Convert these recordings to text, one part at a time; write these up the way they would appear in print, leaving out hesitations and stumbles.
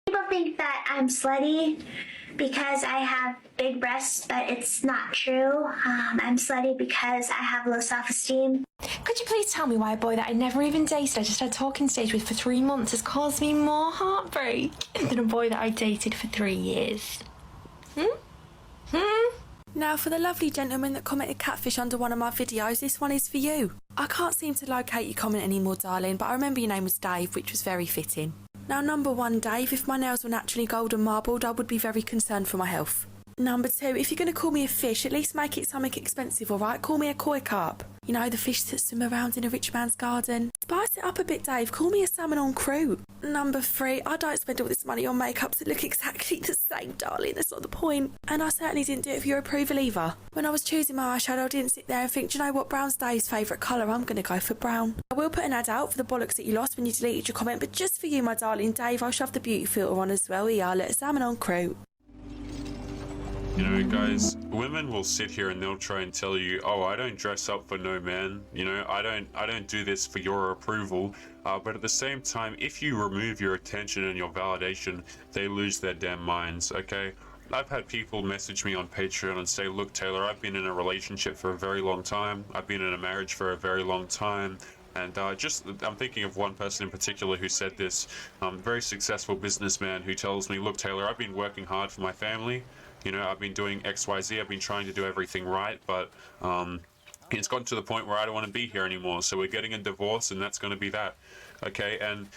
People think that I'm slutty because I have big breasts, but it's not true. I'm slutty because I have low self-esteem. Could you please tell me why a boy that I never even dated, I just had a talking stage with for 3 months, has caused me more heartbreak than a boy that I dated for 3 years? Now for the lovely gentleman that commented catfish under one of my videos, this one is for you. I can't seem to locate your comment anymore, darling, but I remember your name was Dave, which was very fitting. Now, number 1, Dave, if my nails were naturally golden marbled, I would be very concerned for my health. Number 2, if you're going to call me a fish, at least make it something expensive, alright? Call me a koi carp. You know, the fish that swim around in a rich man's garden. Spice it up a bit, Dave. Call me a salmon on croute. Number 3, I don't spend all this money on makeup to look exactly the same, darling. That's not the point. And I certainly didn't do it for your approval either. When I was choosing my eyeshadow, I didn't sit there and think, do you know what, brown's Dave's favourite colour? I'm going to go for brown. I will put an ad out for the bollocks that you lost when you deleted your comment, but just for you, my darling Dave, I'll shove the beauty filter on as well. Yeah, let salmon on croute. You know, guys, women will sit here and they'll try and tell you, oh, I don't dress up for no man. You know, I don't do this for your approval. But at the same time, if you remove your attention and your validation, they lose their damn minds, okay? I've had people message me on Patreon and say, look, Taylor, I've been in a relationship for a very long time. I've been in a marriage for a very long time. And I'm thinking of one person in particular who said this, very successful businessman who tells me, look, Taylor, I've been working hard for my family. You know, I've been doing XYZ, I've been trying to do everything right, but it's gotten to the point where I don't want to be here anymore. So we're getting a divorce and that's going to be that. Okay, and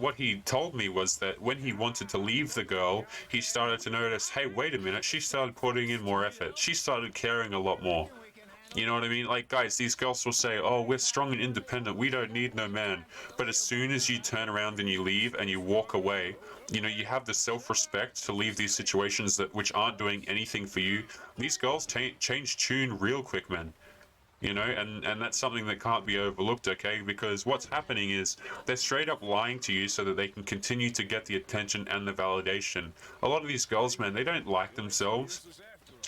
what he told me was that when he wanted to leave the girl, he started to notice, hey, wait a minute, she started putting in more effort. She started caring a lot more. You know what I mean? Like, guys, these girls will say, oh, we're strong and independent, we don't need no man. But as soon as you turn around and you leave and you walk away, you know, you have the self-respect to leave these situations which aren't doing anything for you. These girls change tune real quick, man. You know, and that's something that can't be overlooked, okay? Because what's happening is they're straight up lying to you so that they can continue to get the attention and the validation. A lot of these girls, man, they don't like themselves.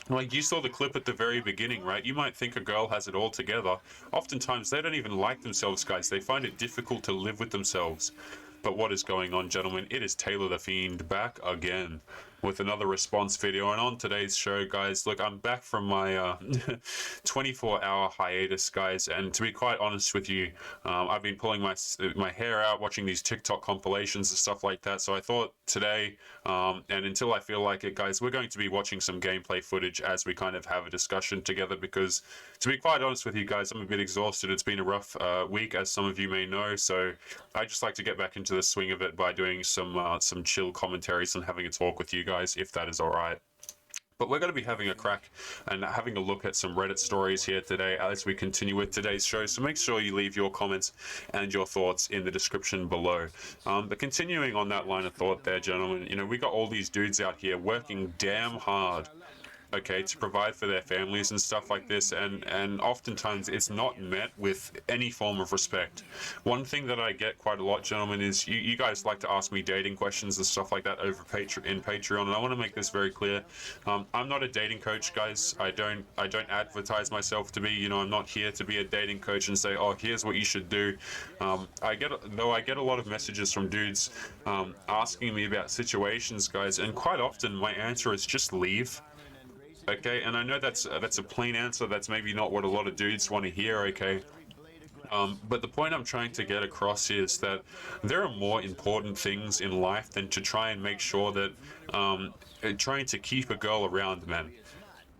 Like, you saw the clip at the very beginning, right? You might think a girl has it all together. Oftentimes, they don't even like themselves, guys. They find it difficult to live with themselves. But what is going on, gentlemen? It is Taylor the Fiend back again with another response video. And on today's show, guys, look, I'm back from my 24-hour hiatus, guys. And to be quite honest with you, I've been pulling my hair out, watching these TikTok compilations and stuff like that. So I thought today, and until I feel like it, guys, we're going to be watching some gameplay footage as we kind of have a discussion together. Because to be quite honest with you guys, I'm a bit exhausted. It's been a rough week, as some of you may know. So I just like to get back into the swing of it by doing some chill commentaries and having a talk with you guys, if that is all right. But we're going to be having a crack and having a look at some Reddit stories here today as we continue with today's show. So make sure you leave your comments and your thoughts in the description below. But continuing on that line of thought there, gentlemen, you know, we got all these dudes out here working damn hard, okay, to provide for their families and stuff like this, and oftentimes it's not met with any form of respect. One thing that I get quite a lot, gentlemen, is you guys like to ask me dating questions and stuff like that over in Patreon, and I want to make this very clear. I'm not a dating coach, guys. I don't advertise myself to be. You know, I'm not here to be a dating coach and say, oh, here's what you should do. I get a lot of messages from dudes asking me about situations, guys, and quite often my answer is just leave. Okay, and I know that's a plain answer. That's maybe not what a lot of dudes want to hear, okay? But the point I'm trying to get across is that there are more important things in life than to try and make sure that trying to keep a girl around, man.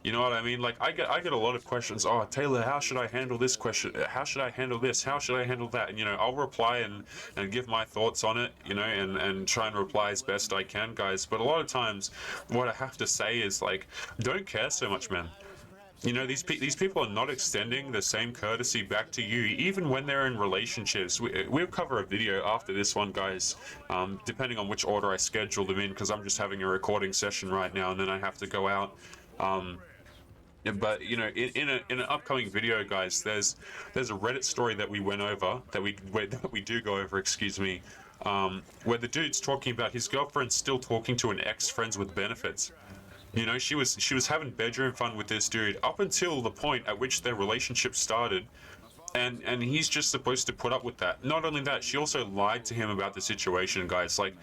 You know what I mean? Like, I get a lot of questions. Oh, Taylor, how should I handle this question? How should I handle this? How should I handle that? And, you know, I'll reply and give my thoughts on it, you know, and try and reply as best I can, guys. But a lot of times, what I have to say is, like, don't care so much, man. You know, these people are not extending the same courtesy back to you, even when they're in relationships. We'll cover a video after this one, guys, depending on which order I schedule them in, because I'm just having a recording session right now, and then I have to go out. But you know, in an upcoming video, guys, there's a Reddit story that we went over, that we do go over, excuse me, where the dude's talking about his girlfriend still talking to an ex friends with benefits. You know, she was having bedroom fun with this dude up until the point at which their relationship started. and he's just supposed to put up with that. Not only that, she also lied to him about the situation, guys. Like,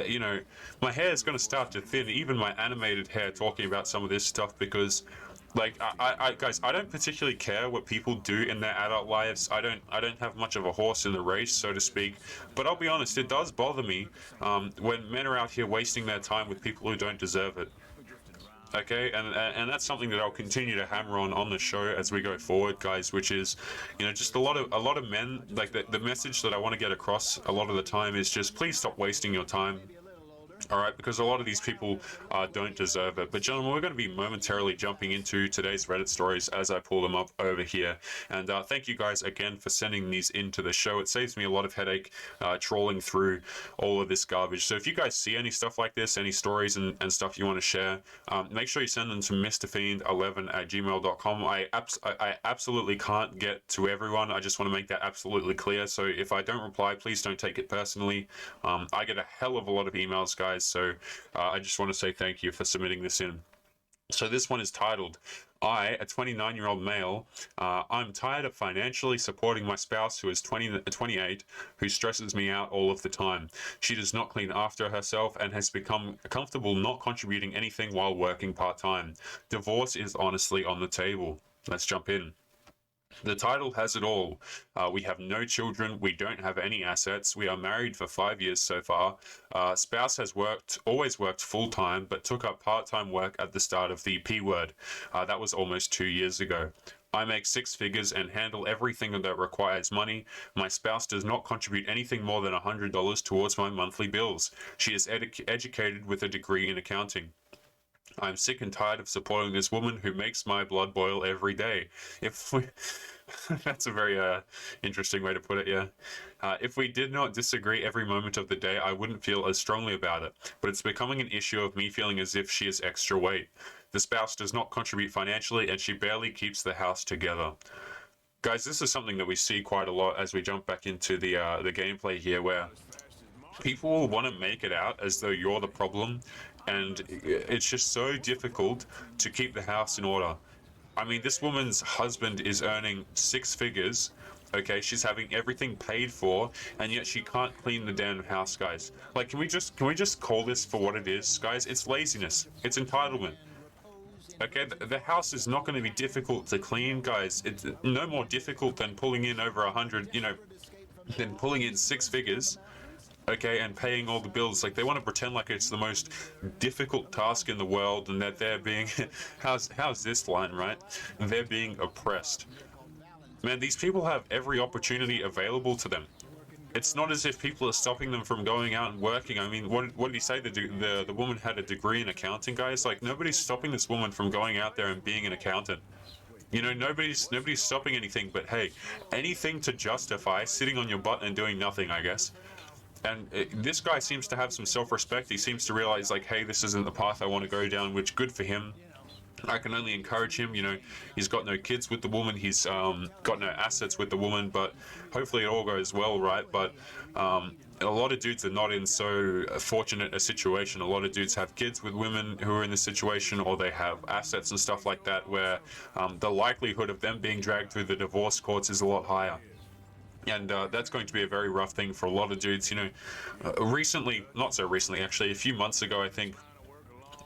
you know, my hair is going to start to thin, even my animated hair, talking about some of this stuff, because like guys, I don't particularly care what people do in their adult lives. I don't have much of a horse in the race, so to speak. But I'll be honest, it does bother me when men are out here wasting their time with people who don't deserve it. Okay, and that's something that I'll continue to hammer on the show as we go forward, guys, which is, you know, just a lot of men, like the message that I want to get across a lot of the time is just, please stop wasting your time. All right, because a lot of these people don't deserve it. But gentlemen, we're going to be momentarily jumping into today's Reddit stories as I pull them up over here. And thank you guys again for sending these into the show. It saves me a lot of headache trawling through all of this garbage. So if you guys see any stuff like this, any stories and stuff you want to share, make sure you send them to mrfiend11@gmail.com. I absolutely can't get to everyone. I just want to make that absolutely clear. So if I don't reply, please don't take it personally. I get a hell of a lot of emails, guys. So I just want to say thank you for submitting this in. So this one is titled, I, a 29-year-old male, I'm tired of financially supporting my spouse who is 28, who stresses me out all of the time. She does not clean after herself and has become comfortable not contributing anything while working part-time. Divorce is honestly on the table. Let's jump in. The title has it all. We have no children. We don't have any assets. We are married for 5 years so far. Spouse has always worked full-time, but took up part-time work at the start of the P word. That was almost 2 years ago. I make 6 figures and handle everything that requires money. My spouse does not contribute anything more than $100 towards my monthly bills. She is educated with a degree in accounting. I'm sick and tired of supporting this woman who makes my blood boil every day. That's a very interesting way to put it, yeah. If we did not disagree every moment of the day, I wouldn't feel as strongly about it. But it's becoming an issue of me feeling as if she is extra weight. The spouse does not contribute financially, and she barely keeps the house together. Guys, this is something that we see quite a lot as we jump back into the gameplay here, where people will want to make it out as though you're the problem, and it's just so difficult to keep the house in order. I mean, this woman's husband is earning 6 figures, okay? She's having everything paid for, and yet she can't clean the damn house, guys. Like, can we just call this for what it is, guys? It's laziness. It's entitlement. Okay, the house is not going to be difficult to clean, guys. It's no more difficult than pulling in over 100, you know, than pulling in 6 figures. Okay, and paying all the bills. Like, they want to pretend like it's the most difficult task in the world, and that they're being how's this line, right? They're being oppressed. Man, these people have every opportunity available to them. It's not as if people are stopping them from going out and working. I mean, what did he say? The woman had a degree in accounting, guys. Like, nobody's stopping this woman from going out there and being an accountant. You know, nobody's stopping anything, but hey, anything to justify sitting on your butt and doing nothing, I guess. And this guy seems to have some self-respect. He seems to realize, like, hey, this isn't the path I want to go down, which good for him. I can only encourage him. You know, he's got no kids with the woman. He's got no assets with the woman, but hopefully it all goes well, right? But a lot of dudes are not in so fortunate a situation. A lot of dudes have kids with women who are in this situation, or they have assets and stuff like that, where the likelihood of them being dragged through the divorce courts is a lot higher. And that's going to be a very rough thing for a lot of dudes. You know, recently, not so recently, actually, a few months ago, I think,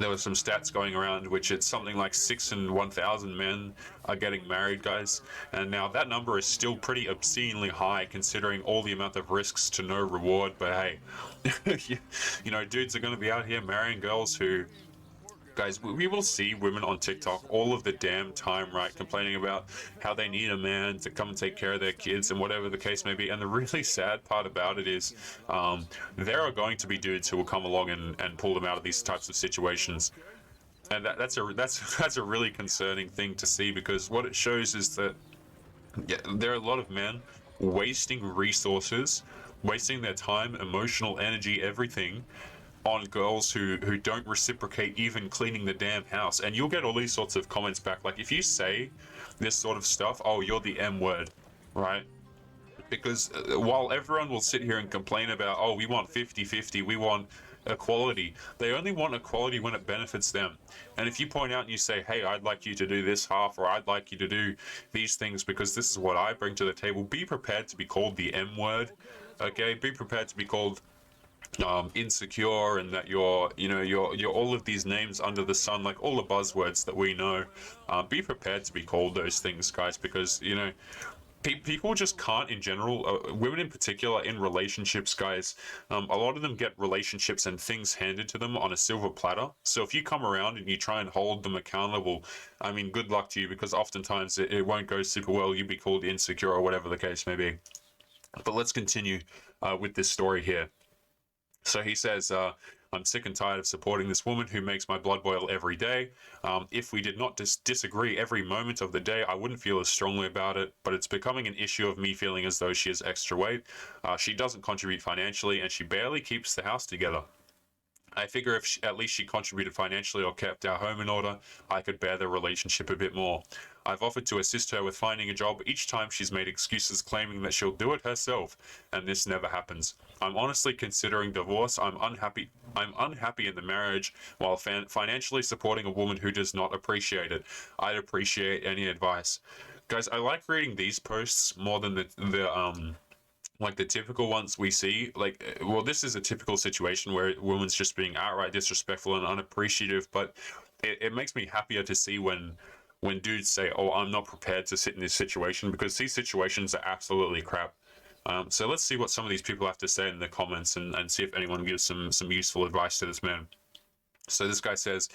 there were some stats going around, which it's something like 6 in 1,000 men are getting married, guys. And now that number is still pretty obscenely high, considering all the amount of risks to no reward. But hey, you know, dudes are going to be out here marrying girls who... Guys, we will see women on TikTok all of the damn time, right, complaining about how they need a man to come and take care of their kids and whatever the case may be. And the really sad part about it is there are going to be dudes who will come along and pull them out of these types of situations. And that's a really concerning thing to see, because what it shows is that there are a lot of men wasting resources, wasting their time, emotional energy, everything, on girls who don't reciprocate even cleaning the damn house. And you'll get all these sorts of comments back, like, if you say this sort of stuff, oh, you're the M word, right? Because while everyone will sit here and complain about, oh, we want 50-50, we want equality. They only want equality when it benefits them. And if you point out and you say, hey, I'd like you to do this half, or I'd like you to do these things because this is what I bring to the table, be prepared to be called the M word. Okay, be prepared to be called insecure, and that you're all of these names under the sun, like all the buzzwords that we know. Be prepared to be called those things, guys, because people just can't, in general, women in particular, in relationships, guys. A lot of them get relationships and things handed to them on a silver platter. So if you come around and you try and hold them accountable, I mean, good luck to you, because oftentimes it won't go super well. You'll be called insecure or whatever the case may be. But let's continue with this story here. So he says, I'm sick and tired of supporting this woman who makes my blood boil every day. If we did not disagree every moment of the day, I wouldn't feel as strongly about it, but it's becoming an issue of me feeling as though she has extra weight. She doesn't contribute financially, and she barely keeps the house together. I figure if at least she contributed financially or kept our home in order, I could bear the relationship a bit more. I've offered to assist her with finding a job. Each time she's made excuses claiming that she'll do it herself, and this never happens. I'm honestly considering divorce. I'm unhappy in the marriage while financially supporting a woman who does not appreciate it. I'd appreciate any advice. Guys, I like reading these posts more than the typical ones we see. Like, well, this is a typical situation where a woman's just being outright disrespectful and unappreciative, but it makes me happier to see when dudes say, oh, I'm not prepared to sit in this situation, because these situations are absolutely crap. So let's see what some of these people have to say in the comments, and see if anyone gives some useful advice to this man. So this guy says,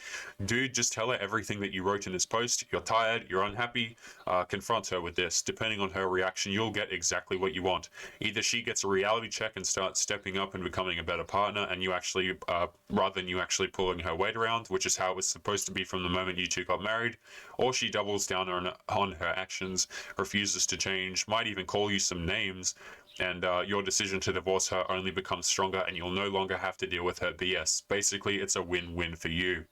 dude, just tell her everything that you wrote in this post. You're tired, you're unhappy, confront her with this. Depending on her reaction, you'll get exactly what you want. Either she gets a reality check and starts stepping up and becoming a better partner, and you actually, rather than you actually pulling her weight around, which is how it was supposed to be from the moment you two got married, or she doubles down on her actions, refuses to change, might even call you some names, and your decision to divorce her only becomes stronger, and you'll no longer have to deal with her BS. Basically, it's a win-win for you.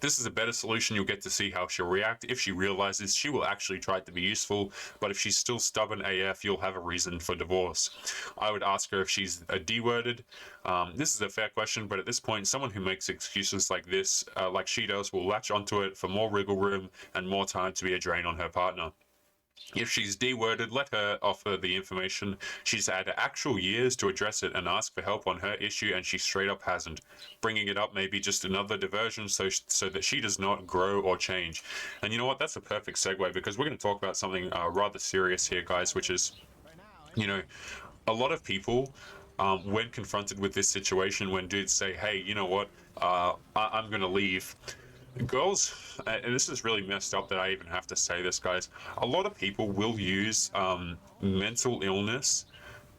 This is a better solution. You'll get to see how she'll react. If she realizes, she will actually try to be useful, but if she's still stubborn AF, you'll have a reason for divorce. I would ask her if she's a D-worded. This is a fair question, but at this point, someone who makes excuses like this, like she does, will latch onto it for more wriggle room and more time to be a drain on her partner. If she's D-worded, let her offer the information. She's had actual years to address it and ask for help on her issue, and she straight up hasn't. Bringing it up may be just another diversion so that she does not grow or change. And you know what? That's a perfect segue, because we're going to talk about something rather serious here, guys, which is, a lot of people, when confronted with this situation, when dudes say, hey, you know what, I'm going to leave. Girls, and this is really messed up that I even have to say this, guys, a lot of people will use mental illness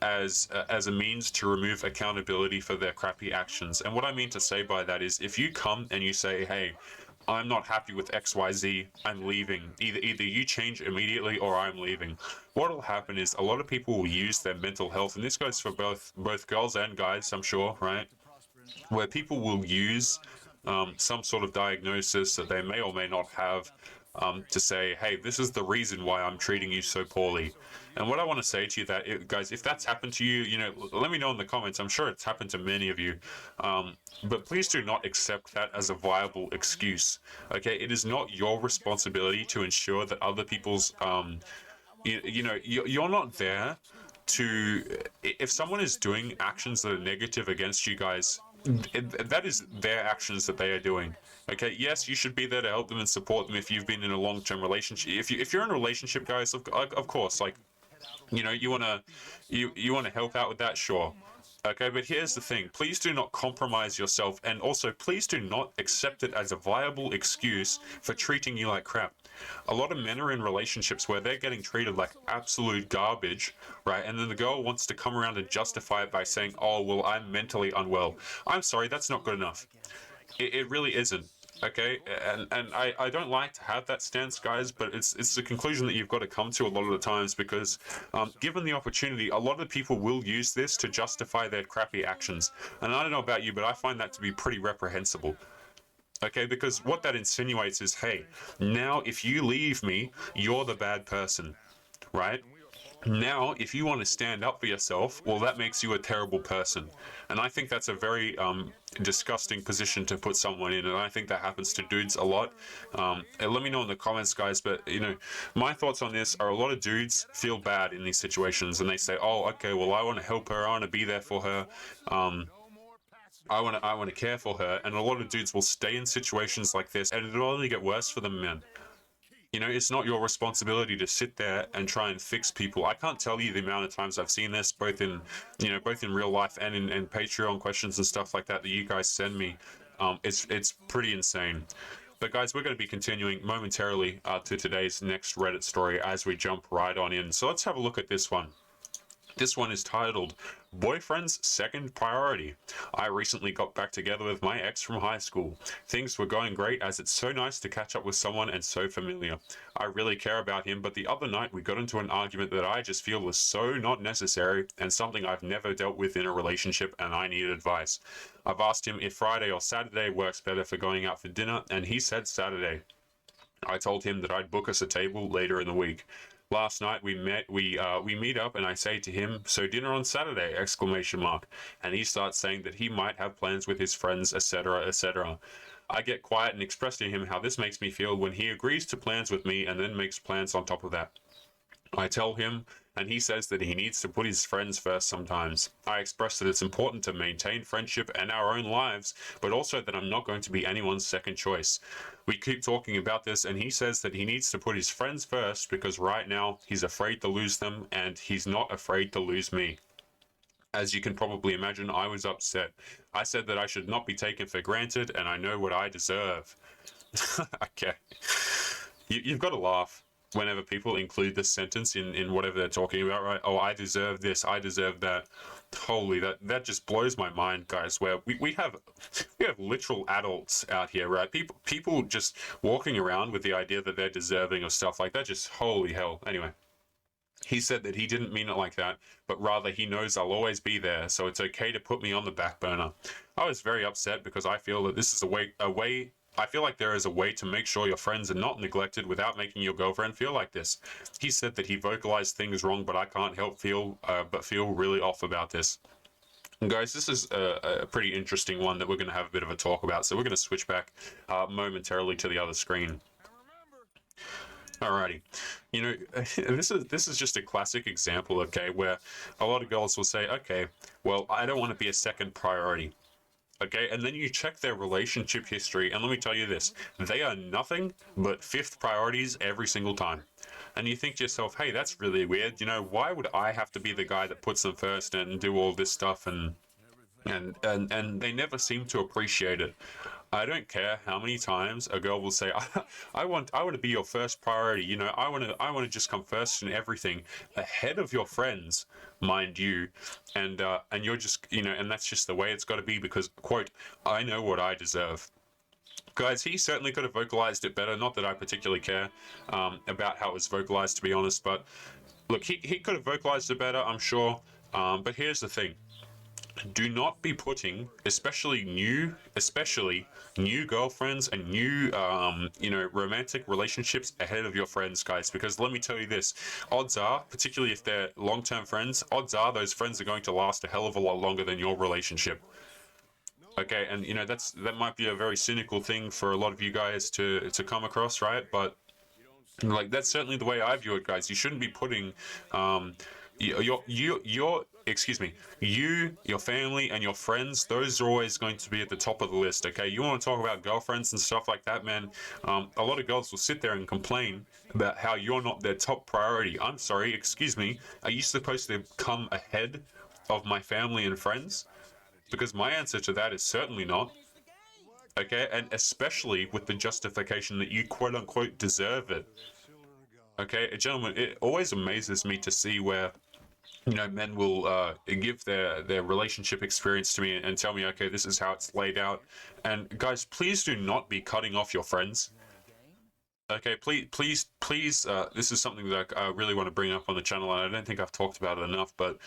as a means to remove accountability for their crappy actions. And what I mean to say by that is, if you come and you say, hey, I'm not happy with XYZ, I'm leaving, either you change immediately or I'm leaving, what'll happen is a lot of people will use their mental health, and this goes for both girls and guys, I'm sure, right, where people will use some sort of diagnosis that they may or may not have, to say, hey, this is the reason why I'm treating you so poorly. And what I want to say to you, guys, if that's happened to you, let me know in the comments. I'm sure it's happened to many of you. But please do not accept that as a viable excuse. Okay, it is not your responsibility to ensure that other people's, you're not there to, if someone is doing actions that are negative against you guys, that is their actions that they are doing. Okay, yes, you should be there to help them and support them if you've been in a long-term relationship. If you're in a relationship, guys, of course, like, you wanna help out with that, sure. Okay, but here's the thing. Please do not compromise yourself, and also please do not accept it as a viable excuse for treating you like crap. A lot of men are in relationships where they're getting treated like absolute garbage, right? And then the girl wants to come around and justify it by saying, oh, well, I'm mentally unwell. I'm sorry, that's not good enough. It really isn't. Okay, and I don't like to have that stance, guys, but it's the conclusion that you've got to come to a lot of the times, because given the opportunity, a lot of people will use this to justify their crappy actions. And I don't know about you, but I find that to be pretty reprehensible. Okay, because what that insinuates is, hey, now if you leave me, you're the bad person, right? Now, if you want to stand up for yourself, well, that makes you a terrible person. And I think that's a very disgusting position to put someone in. And I think that happens to dudes a lot. And let me know in the comments, guys. But, you know, my thoughts on this are a lot of dudes feel bad in these situations. And they say, oh, okay, well, I want to help her. I want to be there for her. I want to care for her. And a lot of dudes will stay in situations like this. And it'll only get worse for the men. You know, it's not your responsibility to sit there and try and fix people. I can't tell you the amount of times I've seen this, both in real life and in Patreon questions and stuff like that you guys send me. It's pretty insane. But guys, we're going to be continuing momentarily to today's next Reddit story as we jump right on in. So let's have a look at this one. This one is titled, Boyfriend's Second Priority. I recently got back together with my ex from high school. Things were going great as it's so nice to catch up with someone and so familiar. I really care about him, but the other night we got into an argument that I just feel was so not necessary and something I've never dealt with in a relationship, and I need advice. I've asked him if Friday or Saturday works better for going out for dinner, and he said Saturday. I told him that I'd book us a table later in the week. Last night we meet up and I say to him, so dinner on Saturday, ! And he starts saying that he might have plans with his friends, etc., etc. I get quiet and express to him how this makes me feel when he agrees to plans with me and then makes plans on top of that. I tell him, and he says that he needs to put his friends first sometimes. I express that it's important to maintain friendship and our own lives, but also that I'm not going to be anyone's second choice. We keep talking about this, and he says that he needs to put his friends first because right now he's afraid to lose them, and he's not afraid to lose me. As you can probably imagine, I was upset. I said that I should not be taken for granted, and I know what I deserve. Okay. You've got to laugh whenever people include this sentence in whatever they're talking about, right? Oh, I deserve this, I deserve that. Holy, that just blows my mind, guys, where we have literal adults out here, right? People just walking around with the idea that they're deserving of stuff like that. Just holy hell. Anyway, he said that he didn't mean it like that, but rather he knows I'll always be there, so it's okay to put me on the back burner. I was very upset because I feel that this is I feel like there is a way to make sure your friends are not neglected without making your girlfriend feel like this. He said that he vocalized things wrong, but I can't help feel really off about this. And guys, this is a pretty interesting one that we're going to have a bit of a talk about. So we're going to switch back momentarily to the other screen. Alrighty, you know, this is just a classic example, okay, where a lot of girls will say, okay, well, I don't want to be a second priority. Okay, and then you check their relationship history, and let me tell you this, they are nothing but fifth priorities every single time. And you think to yourself, hey, that's really weird, you know, why would I have to be the guy that puts them first and do all this stuff, and they never seem to appreciate it. I don't care how many times a girl will say, I want to be your first priority, you know, I want to just come first in everything, ahead of your friends, mind you, and you're just, you know, and that's just the way it's got to be because, quote, I know what I deserve. Guys, he certainly could have vocalized it better, not that I particularly care about how it was vocalized, to be honest, but look, he could have vocalized it better, I'm sure, but here's the thing. Do not be putting, especially new girlfriends and new, romantic relationships ahead of your friends, guys. Because let me tell you this, odds are, particularly if they're long-term friends, odds are those friends are going to last a hell of a lot longer than your relationship. Okay, and you know that might be a very cynical thing for a lot of you guys to come across, right? But like that's certainly the way I view it, guys. You shouldn't be putting your family and your friends, those are always going to be at the top of the list, okay? You want to talk about girlfriends and stuff like that, man, a lot of girls will sit there and complain about how you're not their top priority. I'm sorry, excuse me, are you supposed to come ahead of my family and friends? Because my answer to that is certainly not. Okay, and especially with the justification that you quote-unquote deserve it. Okay, gentlemen, it always amazes me to see where, you know, men will give their relationship experience to me and tell me, okay, this is how it's laid out. And guys, please do not be cutting off your friends. Okay, please, this is something that I really want to bring up on the channel, and I don't think I've talked about it enough, but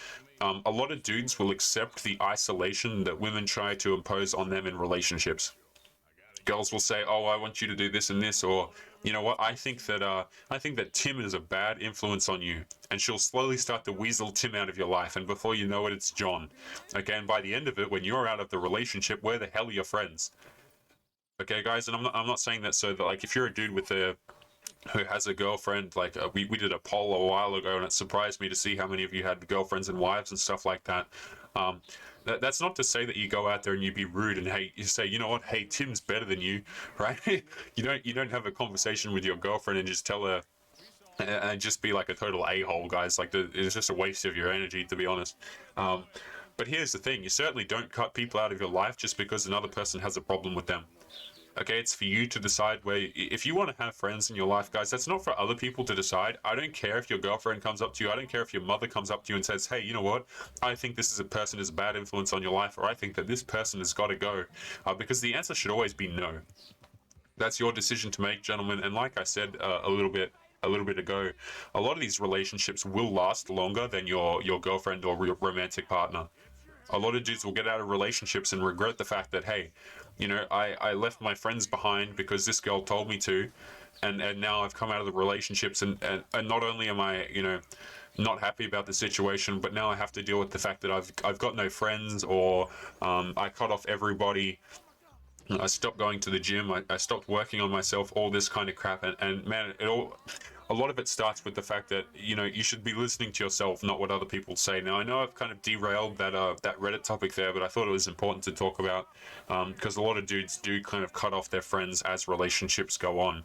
a lot of dudes will accept the isolation that women try to impose on them in relationships. Girls will say, oh, I want you to do this and this, or you know what? I think that Tim is a bad influence on you, and she'll slowly start to weasel Tim out of your life, and before you know it, it's John. Okay, and by the end of it, when you're out of the relationship, where the hell are your friends? Okay, guys, and I'm not saying that so that, like, if you're a dude with a who has a girlfriend, like we did a poll a while ago, and it surprised me to see how many of you had girlfriends and wives and stuff like that. That's not to say that you go out there and you be rude and hey, you say, you know what, hey, Tim's better than you, right? You don't have a conversation with your girlfriend and just tell her and just be like a total a-hole, guys. Like, it's just a waste of your energy, to be honest. But here's the thing: you certainly don't cut people out of your life just because another person has a problem with them. Okay, it's for you to decide where, if you want to have friends in your life, guys, that's not for other people to decide. I don't care if your girlfriend comes up to you. I don't care if your mother comes up to you and says, hey, you know what? I think this is a person is a bad influence on your life, or I think that this person has got to go. Because the answer should always be no. That's your decision to make, gentlemen. And like I said a little bit ago, a lot of these relationships will last longer than your girlfriend or your romantic partner. A lot of dudes will get out of relationships and regret the fact that, hey, you know, I left my friends behind because this girl told me to, and now I've come out of the relationships, and not only am I, you know, not happy about the situation, but now I have to deal with the fact that I've got no friends, or I cut off everybody. I stopped going to the gym. I stopped working on myself. All this kind of crap, and man, a lot of it starts with the fact that, you know, you should be listening to yourself, not what other people say. Now, I know I've kind of derailed that Reddit topic there, but I thought it was important to talk about because a lot of dudes do kind of cut off their friends as relationships go on.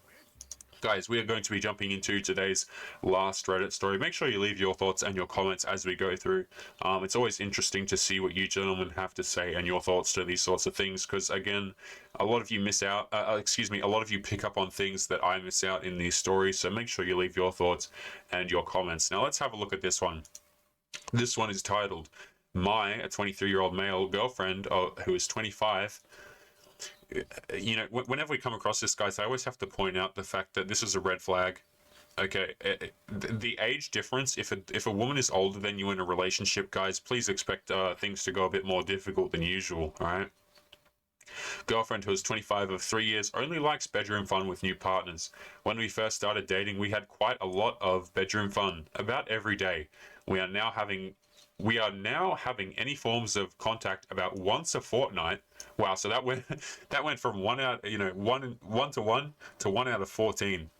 Guys, we are going to be jumping into today's last Reddit story. Make sure you leave your thoughts and your comments as we go through. It's always interesting to see what you gentlemen have to say and your thoughts to these sorts of things, because again, a lot of you miss out, a lot of you pick up on things that I miss out in these stories, so make sure you leave your thoughts and your comments. Now let's have a look at this one. This one is titled, a 23-year-old male girlfriend who is 25. You know, whenever we come across this, guys, I always have to point out the fact that this is a red flag. Okay, the age difference, if a woman is older than you in a relationship, guys, please expect things to go a bit more difficult than usual, all right? Girlfriend who is 25 of 3 years only likes bedroom fun with new partners. When we first started dating, we had quite a lot of bedroom fun, about every day. We are now having any forms of contact about once a fortnight. Wow, so that went from 1 to 1 to 1 out of 14.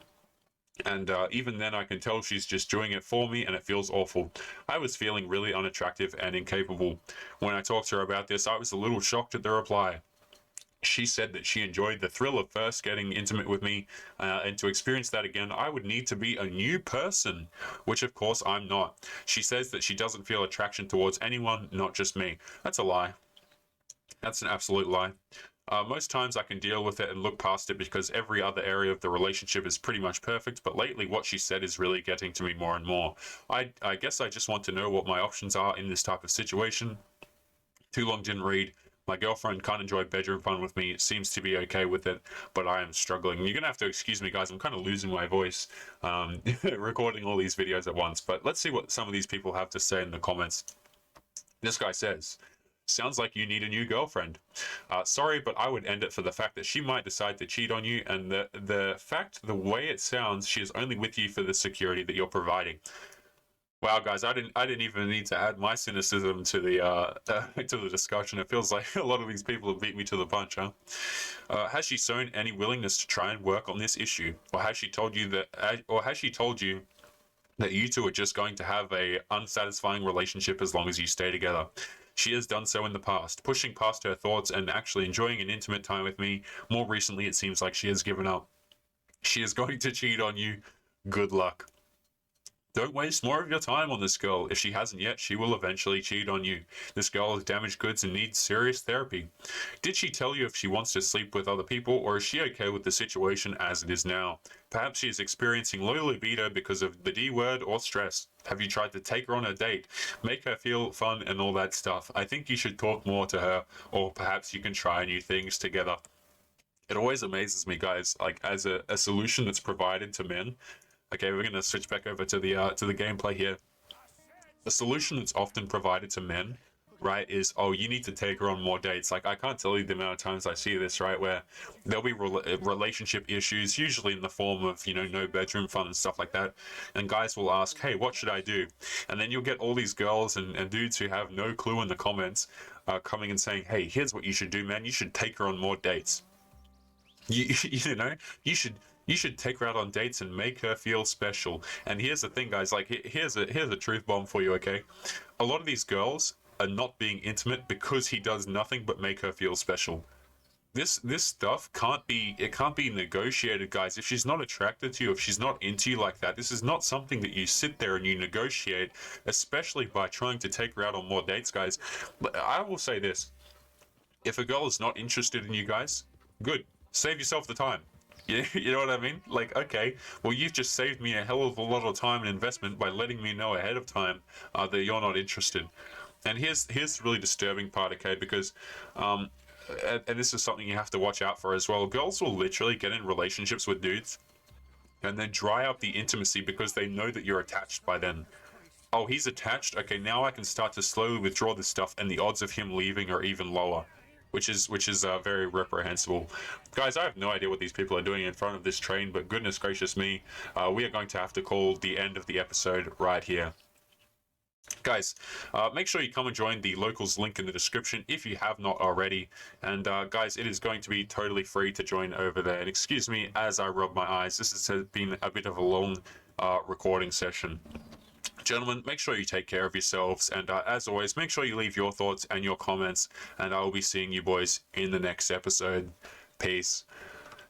And even then, I can tell she's just doing it for me, and it feels awful. I was feeling really unattractive and incapable. When I talked to her about this, I was a little shocked at the reply. She said that she enjoyed the thrill of first getting intimate with me, and to experience that again, I would need to be a new person, which of course I'm not. She says that she doesn't feel attraction towards anyone, not just me. That's a lie. That's an absolute lie. Most times I can deal with it and look past it because every other area of the relationship is pretty much perfect, but lately what she said is really getting to me more and more. I guess I just want to know what my options are in this type of situation. Too long didn't read. My girlfriend can't enjoy bedroom fun with me. It seems to be okay with it, but I am struggling. You're going to have to excuse me, guys. I'm kind of losing my voice recording all these videos at once. But let's see what some of these people have to say in the comments. This guy says, sounds like you need a new girlfriend. Sorry, but I would end it for the fact that she might decide to cheat on you, and the way it sounds, she is only with you for the security that you're providing. Wow, guys, I didn't even need to add my cynicism to the discussion. It feels like a lot of these people have beat me to the punch, huh? Has she shown any willingness to try and work on this issue, or has she told you that you two are just going to have a unsatisfying relationship as long as you stay together? She has done so in the past, pushing past her thoughts and actually enjoying an intimate time with me. More recently, it seems like she has given up. She is going to cheat on you. Good luck. Don't waste more of your time on this girl. If she hasn't yet, she will eventually cheat on you. This girl is damaged goods and needs serious therapy. Did she tell you if she wants to sleep with other people, or is she okay with the situation as it is now? Perhaps she is experiencing low libido because of the D word or stress. Have you tried to take her on a date, make her feel fun and all that stuff? I think you should talk more to her, or perhaps you can try new things together. It always amazes me, guys, like as a solution that's provided to men. Okay, we're going to switch back over to the gameplay here. A solution that's often provided to men right, is, oh, you need to take her on more dates. Like, I can't tell you the amount of times I see this, right, where there'll be relationship issues, usually in the form of, you know, no bedroom fun and stuff like that, and guys will ask, hey, what should I do? And then you'll get all these girls and dudes who have no clue in the comments coming and saying, hey, here's what you should do, man. You should take her on more dates. You know, you should take her out on dates and make her feel special. And here's the thing, guys, like, here's a truth bomb for you, okay? A lot of these girls are not being intimate because he does nothing but make her feel special. This stuff can't be negotiated, guys. If she's not attracted to you, if she's not into you like that, this is not something that you sit there and you negotiate, especially by trying to take her out on more dates, guys. But I will say this: if a girl is not interested in you guys, good. Save yourself the time. You know what I mean? Like, okay, well, you've just saved me a hell of a lot of time and investment by letting me know ahead of time that you're not interested. And here's the really disturbing part, okay? Because, and this is something you have to watch out for as well. Girls will literally get in relationships with dudes and then dry up the intimacy because they know that you're attached by then. Oh, he's attached? Okay, now I can start to slowly withdraw this stuff, and the odds of him leaving are even lower. Which is very reprehensible. Guys, I have no idea what these people are doing in front of this train, but goodness gracious me, we are going to have to call the end of the episode right here. Guys, make sure you come and join the locals link in the description if you have not already. And guys, it is going to be totally free to join over there. And excuse me as I rub my eyes, this has been a bit of a long recording session. Gentlemen, make sure you take care of yourselves, and as always, make sure you leave your thoughts and your comments, and I will be seeing you boys in the next episode. Peace.